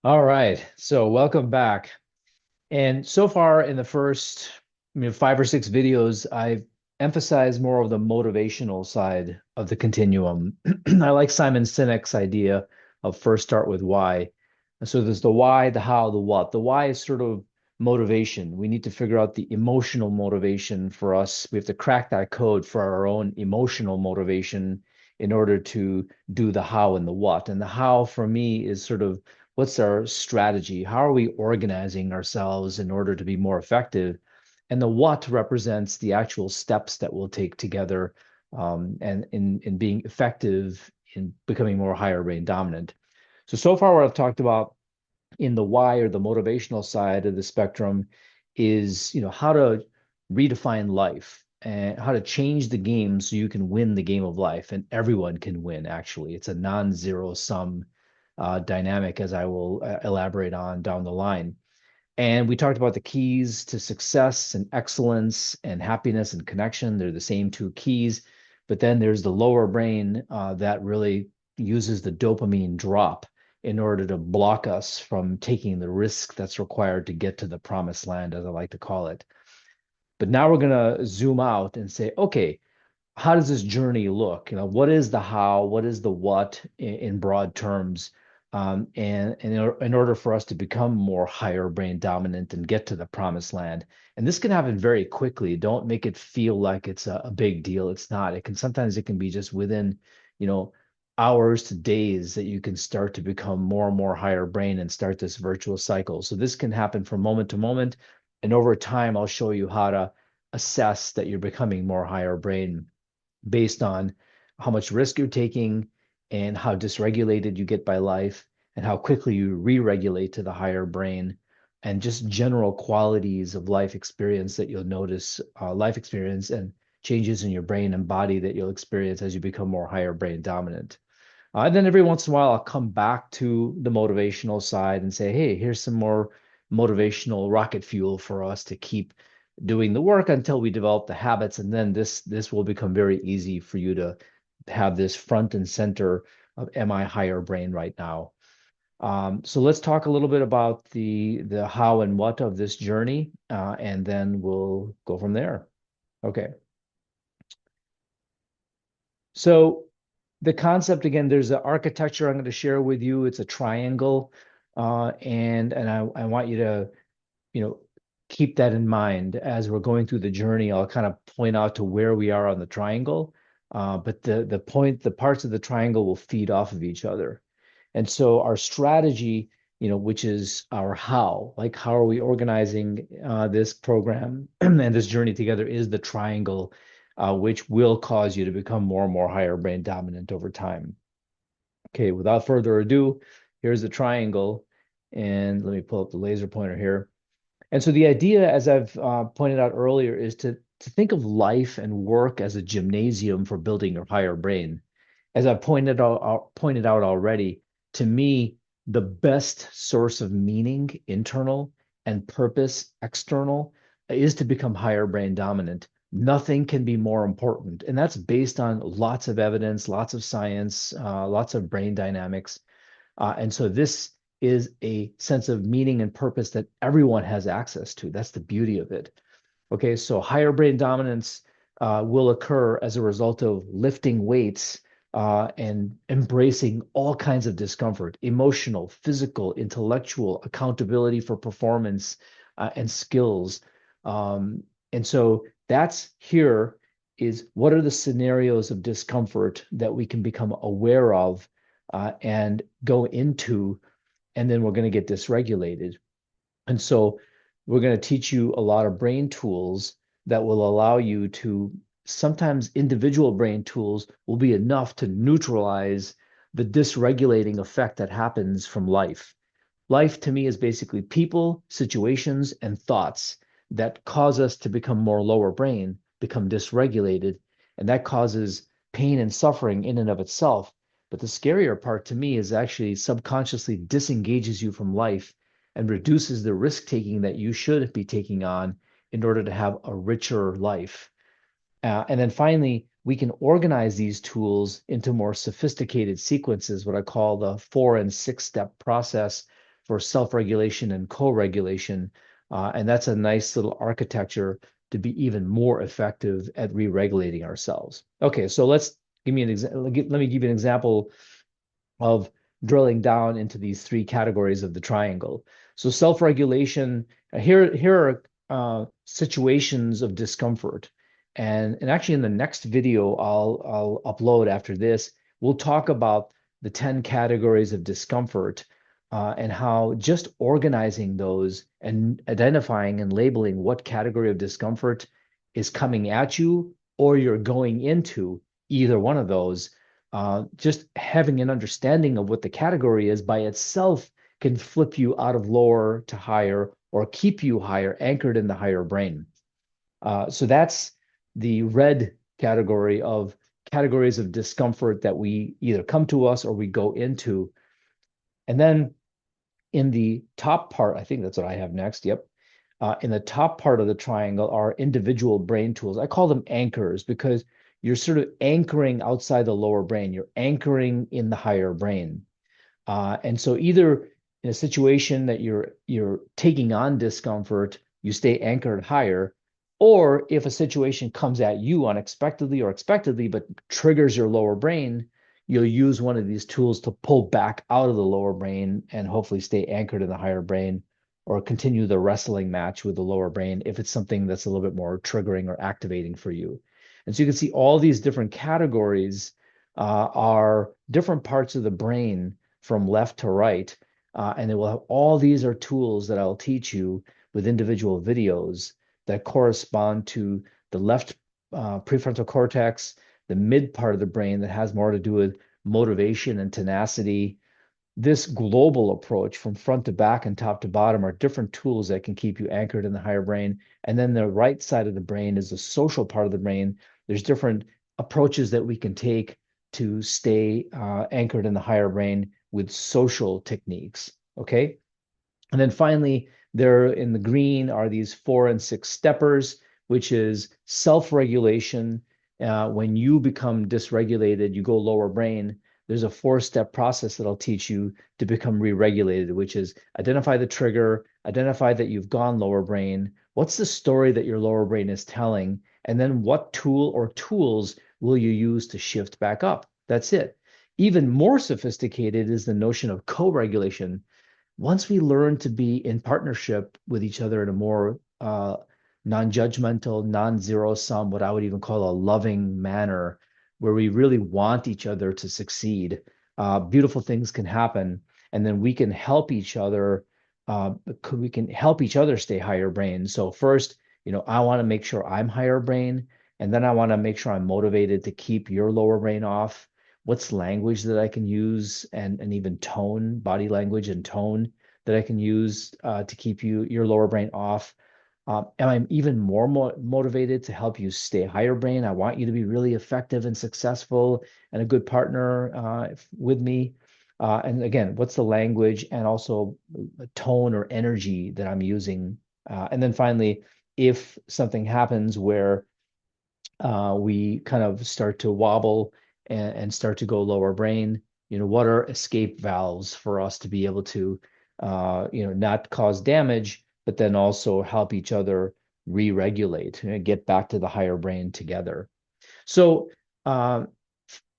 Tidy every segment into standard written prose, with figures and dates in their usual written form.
All right. So welcome back. And so far in the first, 5 or 6 videos, I've emphasized more of the motivational side of the continuum. I like Simon Sinek's idea of first start with why. So there's the why, the how, the what. The why is sort of motivation. We need to figure out the emotional motivation for us. We have to crack that code for our own emotional motivation in order to do the how and the what. And the how for me is sort of what's our strategy? How are we organizing ourselves in order to be more effective? And the what represents the actual steps that we'll take together and in being effective in becoming more higher brain dominant. So far, what I've talked about in the why or the motivational side of the spectrum is, how to redefine life and how to change the game so you can win the game of life and everyone can win, actually. It's a non-zero sum dynamic, as I will elaborate on down the line. And we talked about the keys to success and excellence and happiness and connection. They're the same two keys. But then there's the lower brain that really uses the dopamine drop in order to block us from taking the risk that's required to get to the promised land, as I like to call it. But now we're going to zoom out and say, okay, how does this journey look? What is the how? What is the what in broad terms? And in order for us to become more higher brain dominant and get to the promised land. And this can happen very quickly. Don't make it feel like it's a big deal. It's not. It can be just within, you know, hours to days that you can start to become more and more higher brain and start this virtuous cycle. So this can happen from moment to moment. And over time, I'll show you how to assess that you're becoming more higher brain based on how much risk you're taking and how dysregulated you get by life and how quickly you re-regulate to the higher brain and just general qualities of life experience that you'll notice, life experience and changes in your brain and body that you'll experience as you become more higher brain dominant. And then every once in a while, I'll come back to the motivational side and say, hey, here's some more motivational rocket fuel for us to keep doing the work until we develop the habits. And then this will become very easy for you to have this front and center of am I higher brain right now? So let's talk a little bit about the how and what of this journey, and then we'll go from there. Okay. So the concept again, there's an architecture I'm going to share with you. It's a triangle, and I want you to you know keep that in mind as we're going through the journey. I'll kind of point out to where we are on the triangle, but the parts of the triangle will feed off of each other. And so our strategy, which is our how, like how are we organizing this program and this journey together, is the triangle, which will cause you to become more and more higher brain dominant over time. Okay, without further ado, here's the triangle. And let me pull up the laser pointer here. And so the idea, as I've pointed out earlier, is to think of life and work as a gymnasium for building your higher brain. As I've pointed out already, to me, the best source of meaning, internal, and purpose, external, is to become higher brain dominant. Nothing can be more important. And that's based on lots of evidence, lots of science, lots of brain dynamics. And so this is a sense of meaning and purpose that everyone has access to. That's the beauty of it. Okay, so higher brain dominance will occur as a result of lifting weights and embracing all kinds of discomfort, emotional, physical, intellectual, accountability for performance, and skills. And so that's here is what are the scenarios of discomfort that we can become aware of and go into, and then we're going to get dysregulated. And so we're going to teach you a lot of brain tools that will allow you to, sometimes individual brain tools will be enough to neutralize the dysregulating effect that happens from life. Life to me is basically people, situations, and thoughts that cause us to become more lower brain, become dysregulated, and that causes pain and suffering in and of itself. But the scarier part to me is actually subconsciously disengages you from life and reduces the risk taking that you should be taking on in order to have a richer life. And then finally, we can organize these tools into more sophisticated sequences, what I call the 4 and 6 step process, for self-regulation and co-regulation. And that's a nice little architecture to be even more effective at re-regulating ourselves. Okay, so let's give me an example. Let me give you an example of drilling down into these three categories of the triangle. So self-regulation, here are situations of discomfort. And actually in the next video I'll upload after this, we'll talk about the 10 categories of discomfort and how just organizing those and identifying and labeling what category of discomfort is coming at you or you're going into either one of those, just having an understanding of what the category is by itself can flip you out of lower to higher or keep you higher, anchored in the higher brain. So that's the red category of categories of discomfort that we either come to us or we go into. And then in the top part, I think that's what I have next. Yep. In the top part of the triangle are individual brain tools. I call them anchors because you're sort of anchoring outside the lower brain. You're anchoring in the higher brain. And so either in a situation that you're taking on discomfort, you stay anchored higher, or if a situation comes at you unexpectedly or expectedly, but triggers your lower brain, you'll use one of these tools to pull back out of the lower brain and hopefully stay anchored in the higher brain or continue the wrestling match with the lower brain if it's something that's a little bit more triggering or activating for you. And so you can see all these different categories are different parts of the brain from left to right. And it will have all these are tools that I'll teach you with individual videos that correspond to the left prefrontal cortex, the mid part of the brain that has more to do with motivation and tenacity. This global approach from front to back and top to bottom are different tools that can keep you anchored in the higher brain. And then the right side of the brain is the social part of the brain. There's different approaches that we can take to stay anchored in the higher brain with social techniques. Okay. And then finally, there in the green are these 4 and 6 steppers, which is self-regulation. When you become dysregulated, you go lower brain. There's a 4-step process that I'll teach you to become re-regulated, which is identify the trigger, identify that you've gone lower brain. What's the story that your lower brain is telling? And then what tool or tools will you use to shift back up? That's it. Even more sophisticated is the notion of co-regulation. Once we learn to be in partnership with each other in a more non-judgmental, non-zero sum, what I would even call a loving manner, where we really want each other to succeed, beautiful things can happen. And then we can help each other. We can help each other stay higher brain. So first, I want to make sure I'm higher brain, and then I want to make sure I'm motivated to keep your lower brain off. What's language that I can use and even tone, body language and tone that I can use to keep your lower brain off. Am I even more motivated to help you stay higher brain? I want you to be really effective and successful and a good partner with me. And again, what's the language and also tone or energy that I'm using? And then finally, if something happens where we kind of start to wobble and start to go lower brain, what are escape valves for us to be able to, not cause damage, but then also help each other re-regulate and get back to the higher brain together. So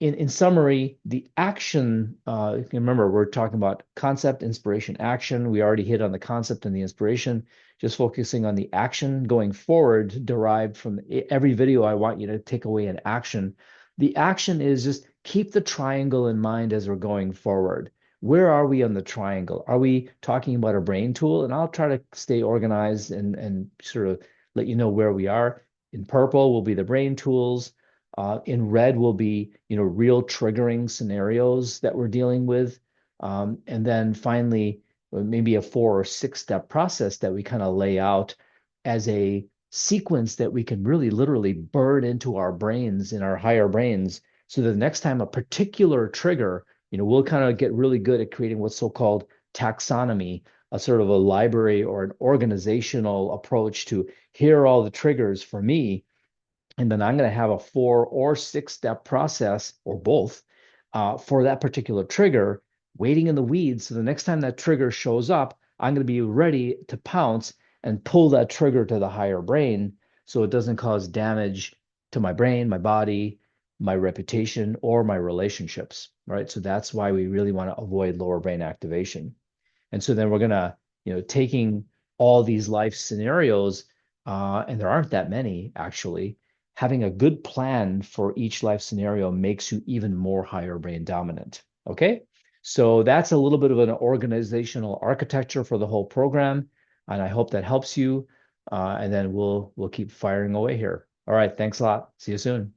in summary, the action, remember, we're talking about concept, inspiration, action. We already hit on the concept and the inspiration, just focusing on the action going forward, derived from every video. I want you to take away an action. The action is just keep the triangle in mind as we're going forward. Where are we on the triangle? Are we talking about a brain tool? And I'll try to stay organized and sort of let you know where we are. In purple will be the brain tools. In red will be, real triggering scenarios that we're dealing with. And then finally, maybe a 4 or 6-step process that we kind of lay out as a sequence that we can really literally burn into our brains, in our higher brains, so that the next time a particular trigger, we'll kind of get really good at creating what's so-called taxonomy, a sort of a library or an organizational approach to here are all the triggers for me. And then I'm going to have a 4 or 6-step process or both for that particular trigger waiting in the weeds. So the next time that trigger shows up, I'm going to be ready to pounce and pull that trigger to the higher brain so it doesn't cause damage to my brain, my body, my reputation, or my relationships, right? So that's why we really want to avoid lower brain activation. And so then we're gonna, taking all these life scenarios, and there aren't that many actually, having a good plan for each life scenario makes you even more higher brain dominant. Okay. So that's a little bit of an organizational architecture for the whole program. And I hope that helps you. And then we'll keep firing away here. All right. Thanks a lot. See you soon.